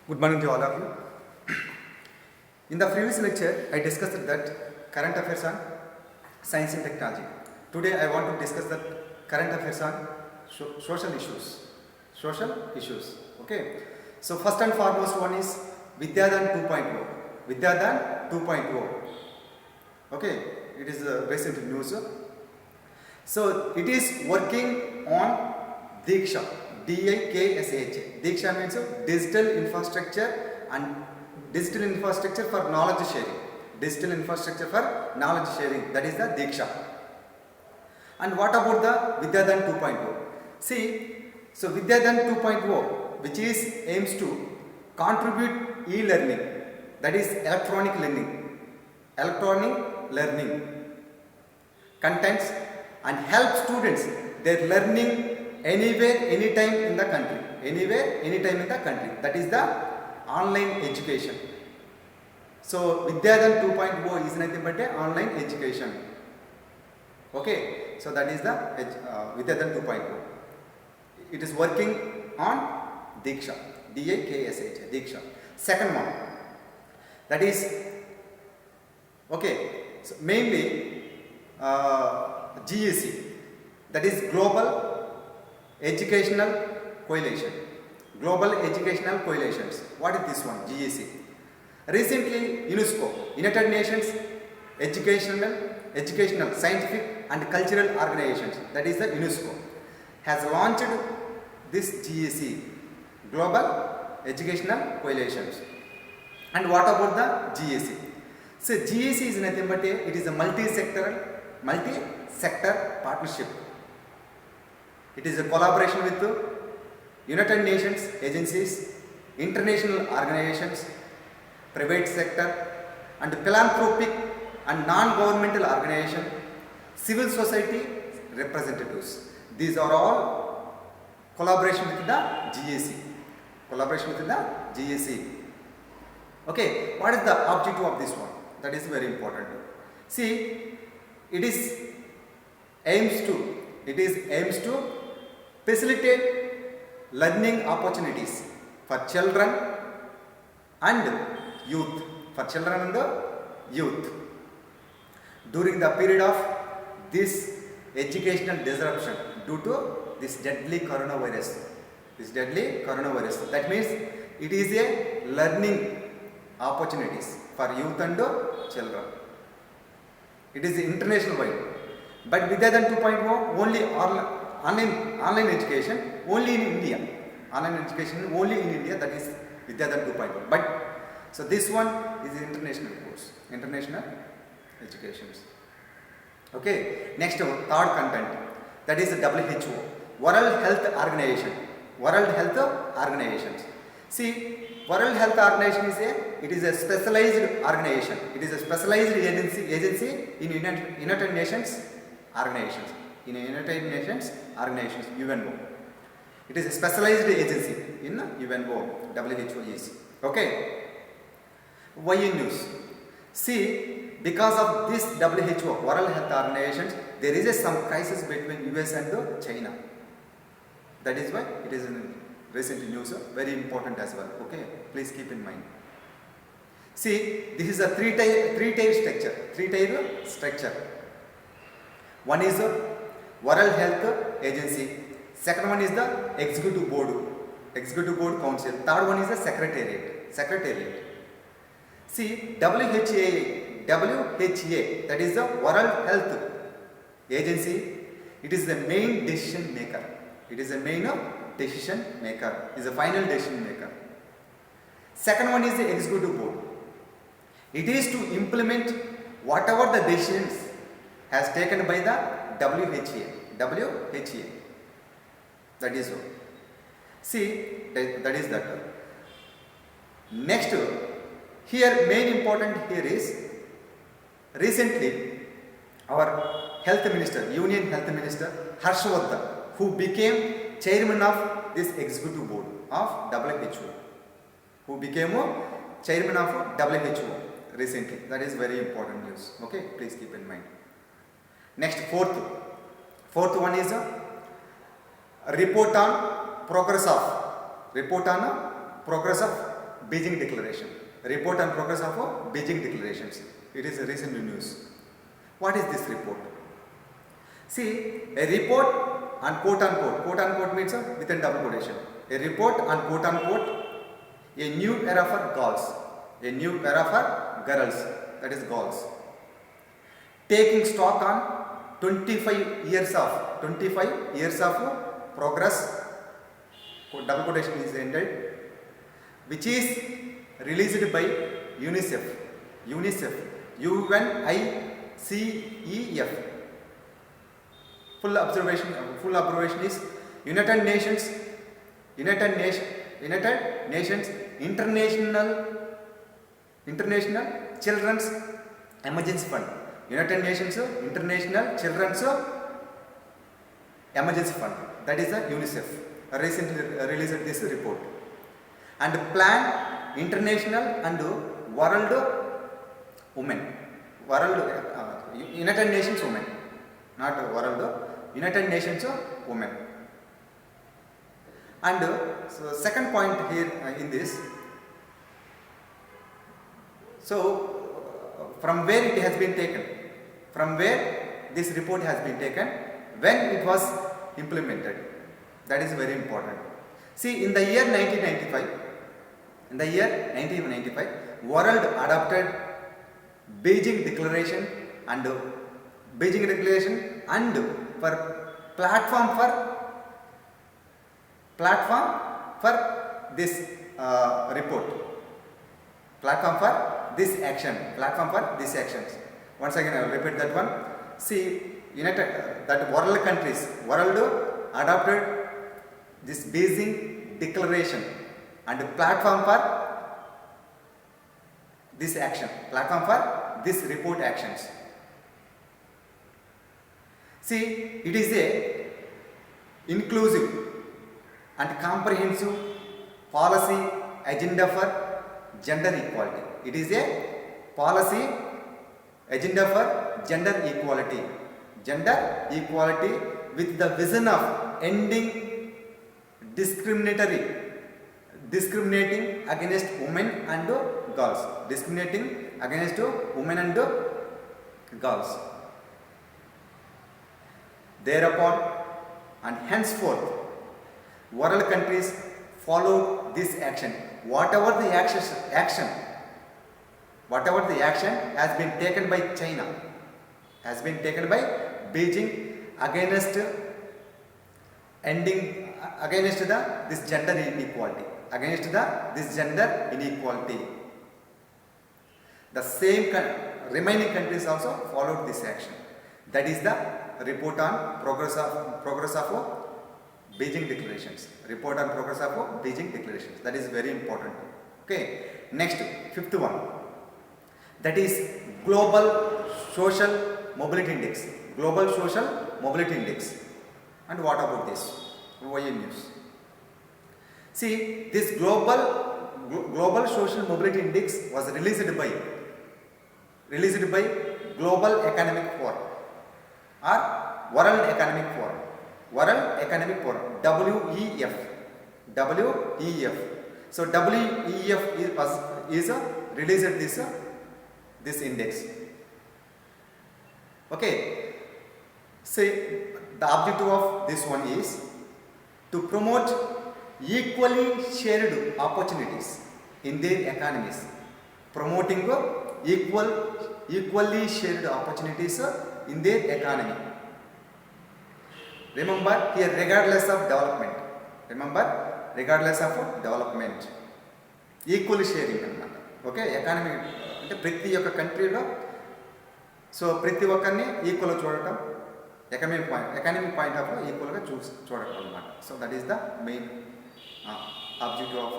Good morning to all of you. In the previous lecture, I discussed that current affairs on science and technology. Today, I want to discuss that current affairs on social issues. Social issues. Okay. So first and foremost one is Vidyadhan 2.0. Vidyadhan 2.0. Okay. It is a recent news. So it is working on Diksha. DIKSH. Diksha means digital infrastructure and digital infrastructure for knowledge sharing. Digital infrastructure for knowledge sharing. That is the Diksha. And what about the Vidyadhan 2.0? See, so Vidyadhan 2.0, which is aims to contribute e-learning, that is electronic learning contents, and help students their learning anywhere, anytime in the country. Anywhere, anytime in the country. That is the online education. So Vidyadhan 2.0 is nothing but online education. Okay, so that is the Vidyadhan 2.0. It is working on Diksha, DIKSH, Diksha. Second one, that is okay. So mainly GEC, that is Global Educational Coalition. Global Educational Coalitions. What is this one? GEC. Recently, UNESCO, United Nations Educational, Scientific and Cultural Organizations, that is the UNESCO, has launched this GEC, Global Educational Coalitions. And what about the GEC? So GEC is nothing but it is a multi-sector partnership. It is a collaboration with United Nations agencies, international organizations, private sector, and philanthropic and non-governmental organization, civil society representatives. These are all collaboration with the GEC. Collaboration with the GEC. Okay, what is the objective of this one? That is very important. See, it aims to facilitate learning opportunities for children and youth. During the period of this educational disruption due to this deadly coronavirus. That means it is a learning opportunities for youth and children. It is international wide. But Vidyadhan 2.0 only online education only in India. Online education only in India, that is Vidyadhan 2.0. But so this one is international course, international educations. Okay, next third content, that is the WHO, World Health Organizations. See, World Health Organization is a specialized organization. It is a specialized agency in United Nations organizations. UNO. It is a specialized agency in UNO, WHO is. Okay. Why in news? See, because of this WHO, World Health Organization, there is some crisis between US and China. That is why it is in recent news, very important as well. Okay, please keep in mind. See, this is a three-tier structure. One is the World Health Agency. Second one is the Executive Board Council. Third one is the Secretariat. See, WHA, that is the World Health Agency. It is the main decision maker. Is a final decision maker. Second one is the Executive Board. It is to implement whatever the decisions has taken by the WHA. That is so. See, that is that. Next, here main important here is recently our Union Health Minister Harsh Vardhan, who became chairman of this executive board of WHO. Recently. That is very important news. Okay, please keep in mind. Next, fourth one is a report on progress of Beijing Declaration. Report on progress of Beijing Declarations. It is a recent news. What is this report? See, a report on quote unquote means within double quotation. A report on quote unquote a new era for girls. A new era for girls. That is girls. Taking stock on 25 years of progress, double quotation is ended, which is released by UNICEF. UNICEF. Full abbreviation is United Nations International Children's Emergency Fund. United Nations International Children's Emergency Fund. That is the UNICEF. Recently released this report. And plan international and world women. United Nations women. Not world. United Nations women. And so second point here in this. So from where it has been taken? From where this report has been taken? When it was implemented? That is very important. See, in the year 1995, world adopted Beijing Declaration and for platform for this report. Platform for this action. Once again, I will repeat that one. See, that world countries, world adopted this Beijing Declaration and platform for this action, platform for this report actions. See, it is a inclusive and comprehensive policy agenda for gender equality. It is a policy agenda for gender equality with the vision of ending discriminating against women and girls. Thereupon and henceforth, world countries follow this action. Whatever the action has been taken by China, has been taken by Beijing against this gender inequality. The same remaining countries also followed this action. That is the report on progress of Beijing Declarations. Report on progress of Beijing Declarations. That is very important. Okay. Next, fifth one. That is Global Social Mobility Index. And what about this? YN News. See, this Global Social Mobility Index was released by Global Economic Forum or World Economic Forum, WEF. So WEF is released this index. Okay. Say the objective of this one is to promote equally shared opportunities in their economies. Promoting equally shared opportunities in their economy. Remember here, regardless of development. Equally sharing anamata. Okay, economy ante prati oka country lo so prati okkarni equal ga చూడటం economic point of view equal ga చూడటం anamata. So that is the main objective of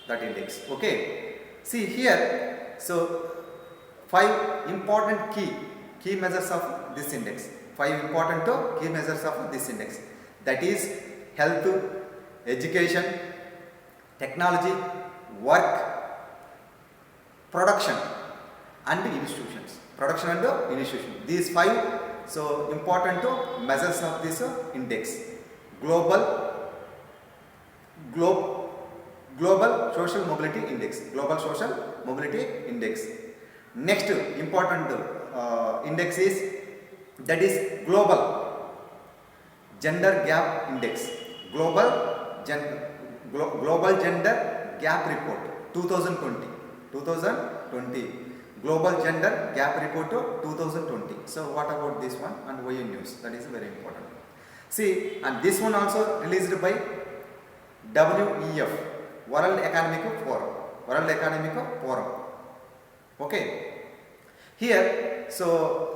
that index. Okay, see here, so 5 important key measures of this index. 5 important key measures of this index. That is health, education, technology, work, production and institutions. These 5 so important measures of this index. Global Social Mobility Index. Global Social Mobility Index. Next important index is, that is Global Gender Gap Index. Global Gender Gap Report 2020. 2020. Global Gender Gap Report 2020. So what about this one and YN News? That is very important. See, and this one also released by WEF, World Economic Forum. World Economic Forum. Okay. Here, so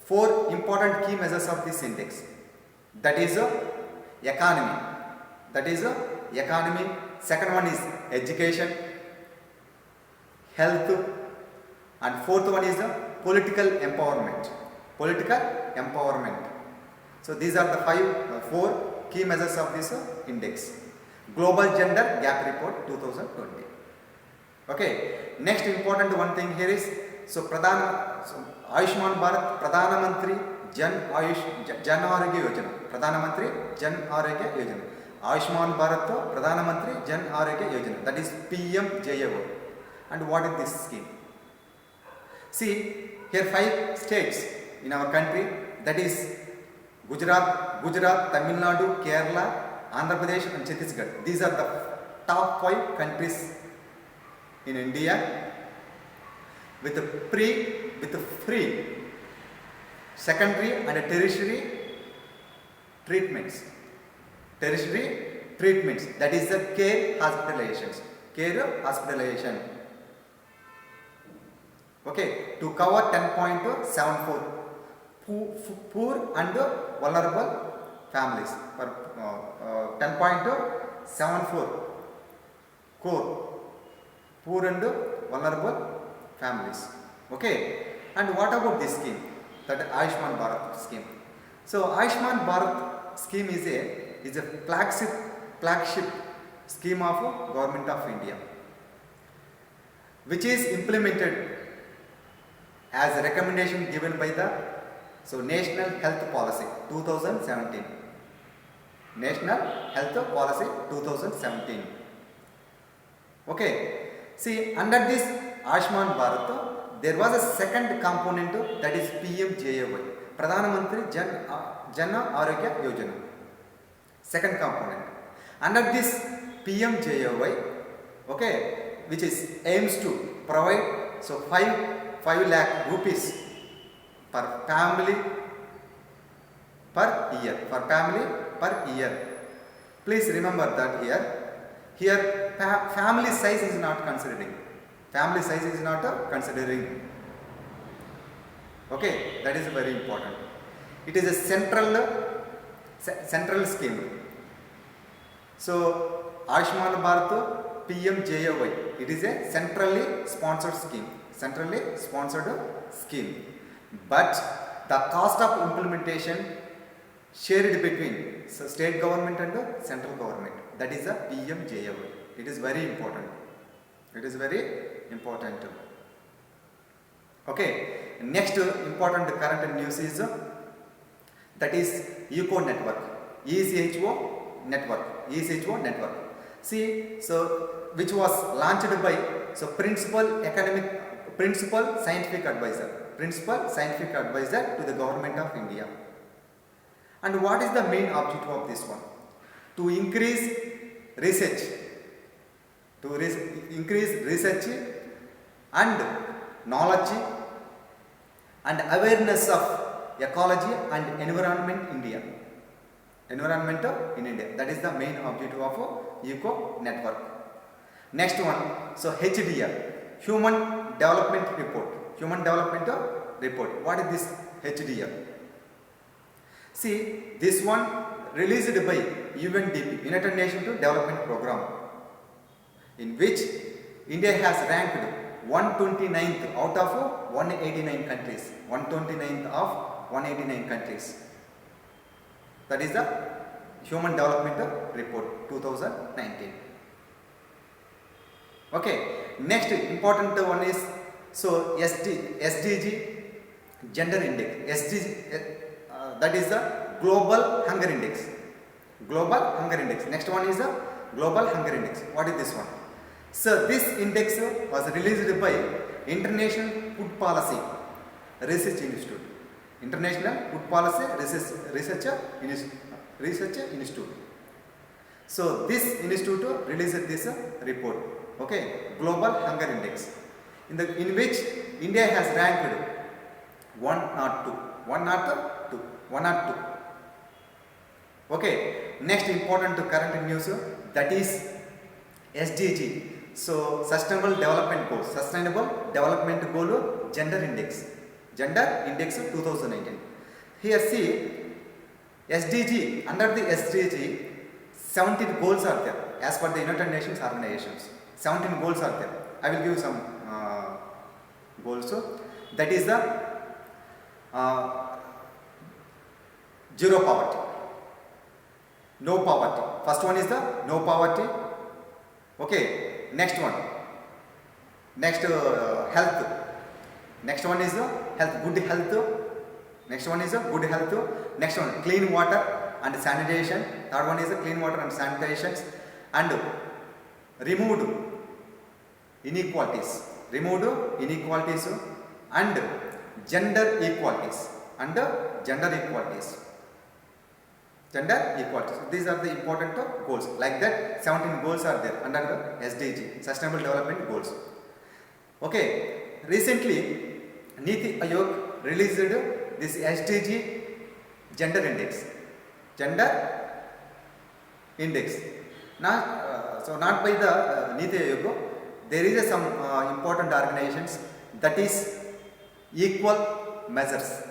4 important key measures of this index. That is economy. That is economy. Second one is education, health, and fourth one is political empowerment. Political empowerment. So these are the 4 key measures of this index. Global Gender Gap Report 2020. Okay. Next important one thing here is, so Ayushman Bharat Pradhana Mantri Jan Arogya Yojana. Pradhana Mantri Jan Arogya Yojana. Ayushman Bharat Pradhana Mantri Jan Arogya Yojana. That is PMJAY. And what is this scheme? See, here 5 states in our country, that is Gujarat, Tamil Nadu, Kerala, Andhra Pradesh and Chhattisgarh. These are the top 5 countries in India with free secondary and tertiary treatments. Tertiary treatments, that is the care hospitalizations. Care hospitalization. Okay, to cover 10.74 poor and vulnerable families. For 10.74 core poor and vulnerable families. Okay, and what about this scheme? That Ayushman Bharat scheme. So Ayushman Bharat scheme is a flagship scheme of Government of India, which is implemented as a recommendation given by the National Health Policy 2017. National Health Policy 2017. Okay. See, under this Ayushman Bharat, there was a second component, that is PMJAY, Pradhana Mantri Jan Arogya Yojana. Second component. Under this PMJAY, okay, which is aims to provide 5 lakh rupees per family per year. For family per year. Please remember that here family size is not considering. Family size is not considering. Okay, that is very important. It is a central scheme. So Ayushman Bharat PMJAY, it is a centrally sponsored scheme. Centrally sponsored scheme. But the cost of implementation shared between state government and central government. That is the PMJAY. It is very important. It is very important. Okay. Next important current news is that is ECHO network. ECHO network. See, so which was launched by Principal Scientific Advisor to the Government of India. And what is the main objective of this one? To increase research. And knowledge and awareness of ecology and environment in India. That is the main objective of ECHO network. Next one, so HDR, Human Development Report. What is this HDR? See, this one released by UNDP, United Nations Development Program, in which India has ranked 129th out of 189 countries. 129th of 189 countries. That is the Human Development Report 2019. Okay. Next important one is SDG Gender Index. SDG that is the Global Hunger Index. Next one is the Global Hunger Index. What is this one? So this index was released by International Food Policy Research Institute. International Food Policy Research Institute. So this institute released this report. Okay, Global Hunger Index, in which India has ranked 102. Okay, next important current news, that is SDG. So Sustainable Development Goal Gender Index 2019. Here see SDG, under the SDG 17 goals are there as per the United Nations organizations. 17 goals are there. I will give some goals. So that is the zero poverty, no poverty. First one is the no poverty. Okay, next one, health. Next one is health, good health. Next one is good health. Next one, clean water and sanitation. Third one is clean water and sanitation, and removed inequalities, and gender equalities. These are the important goals. Like that, 17 goals are there under the SDG, Sustainable Development Goals. Okay, recently Niti Aayog released this SDG Gender Index. Now, so not by the Niti Aayog, there is some important organizations, that is Equal Measures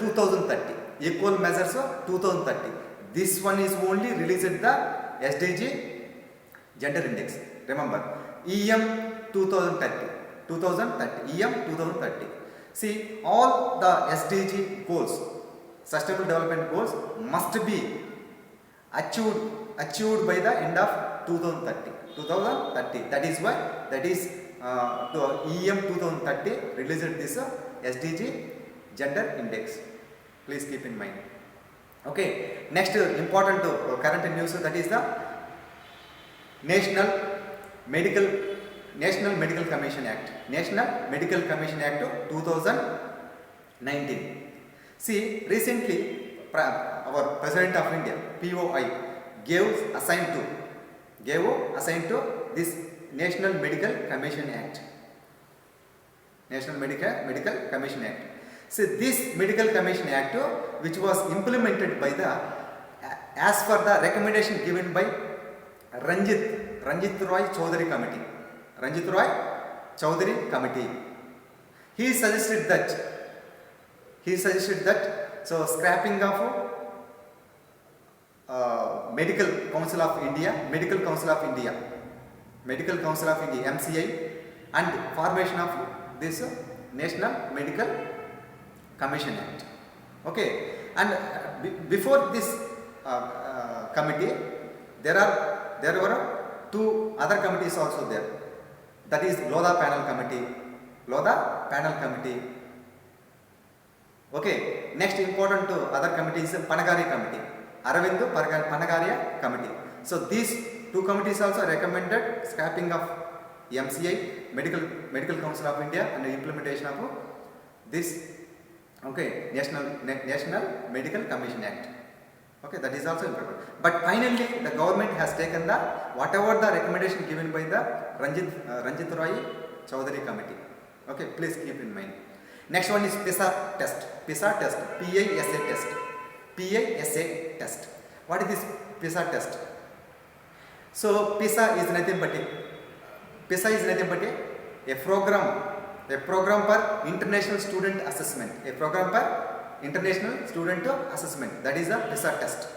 2030. Equal Measures 2030. This one is only released the SDG Gender Index. Remember, EM 2030. EM 2030. See, all the SDG goals, Sustainable Development Goals, must be achieved by the end of 2030. That is why, that is the EM 2030 released this SDG Gender Index. Please keep in mind. Okay, next important current news, that is the National Medical Commission Act. 2019. See, recently our President of India, POI, gave assigned to this National Medical Commission Act. So this Medical Commission Act, which was implemented by as per the recommendation given by Ranjit Roy Chaudhary Committee. He suggested that so scrapping of Medical Council of India, MCI, and formation of this National Medical Commission Act. Okay, and before this committee, there were two other committees also there. That is Lodha Panel Committee. Okay, next important other committee is Panagari Committee, Aravind Panagaria Committee. So these two committees also recommended scrapping of MCI, Medical Council of India, and the implementation of this National Medical Commission Act. Okay, that is also important. But finally, the government has taken whatever the recommendation given by the Ranjit Roy Chaudhary Committee. Okay, please keep in mind. Next one is PISA test. PISA test. What is this PISA test? So PISA is nothing but a program for international student assessment. That is a PISA test.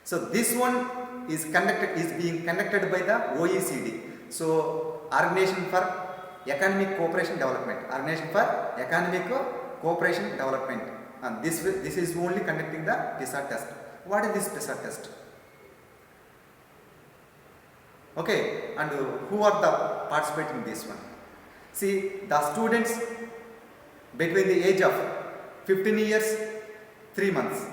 So this one is being conducted by the OECD. So Organization for Economic Cooperation Development. And this is only conducting the PISA test. What is this PISA test? Okay, and who are the participating in this one? See, the students between the age of 15 years 3 months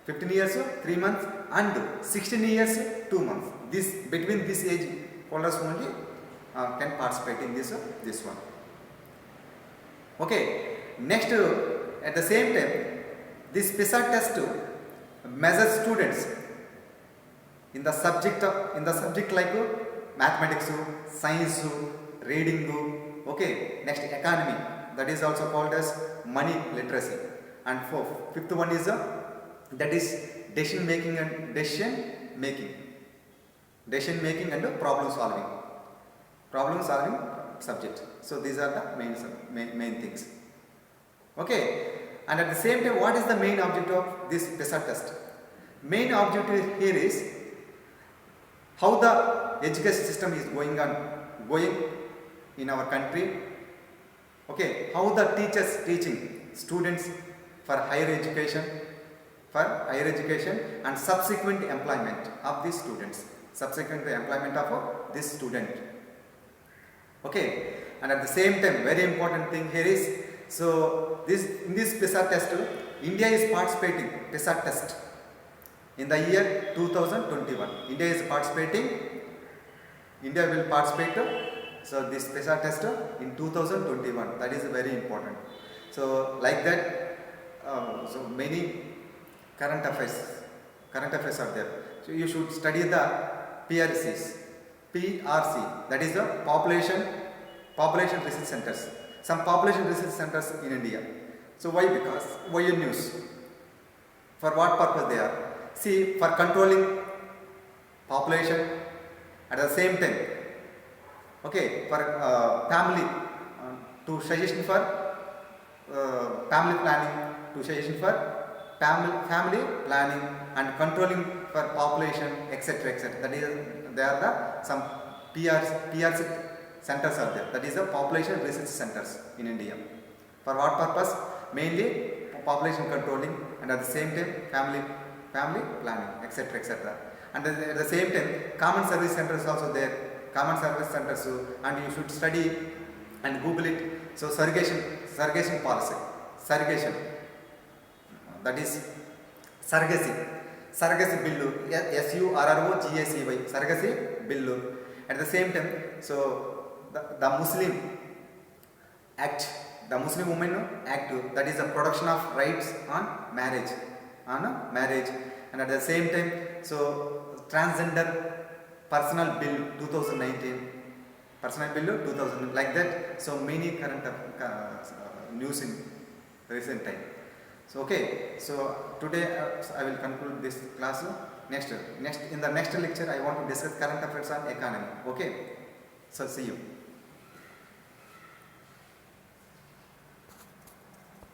15 years 3 months and 16 years 2 months. This between this age holders only can participate in this one. Okay. Next, at the same time, this PISA test measures students in the subject like mathematics, science, reading. Okay. Next, economy, that is also called as money literacy. And fifth one is that is decision making and problem solving subject. So these are the main things. Okay. And at the same time, what is the main objective of this PISA test? Main objective here is how the education system is going in our country. Okay, how the teachers teaching students for higher education and subsequent employment of these students, Okay, and at the same time, very important thing here is, so in this PISA test, India is participating PISA test in the year 2021. India will participate. So this PISA test in 2021, that is very important. So like that, so many current affairs are there. So you should study the PRC, that is the population research centers. Some population research centers in India. So why? Because YN News. For what purpose they are? See, for controlling population, at the same time, okay, for family, to suggestion for family planning, family planning and controlling for population, etc. That is, there are some PRC centers are there. That is the population research centers in India. For what purpose? Mainly population controlling and at the same time family planning, etc. And at the same time, common service centers also there. And you should study and Google it. So surrogation policy, that is surrogacy bill, SURROGACY, surrogacy bill. At the same time, so the Muslim Act, the Muslim Women Act, that is the production of rights on marriage, and at the same time, so transgender personal bill 2019, like that. So many current news in recent time. So okay, so today I will conclude this class. Next in the next lecture I want to discuss current affairs on economy. Okay, so see you.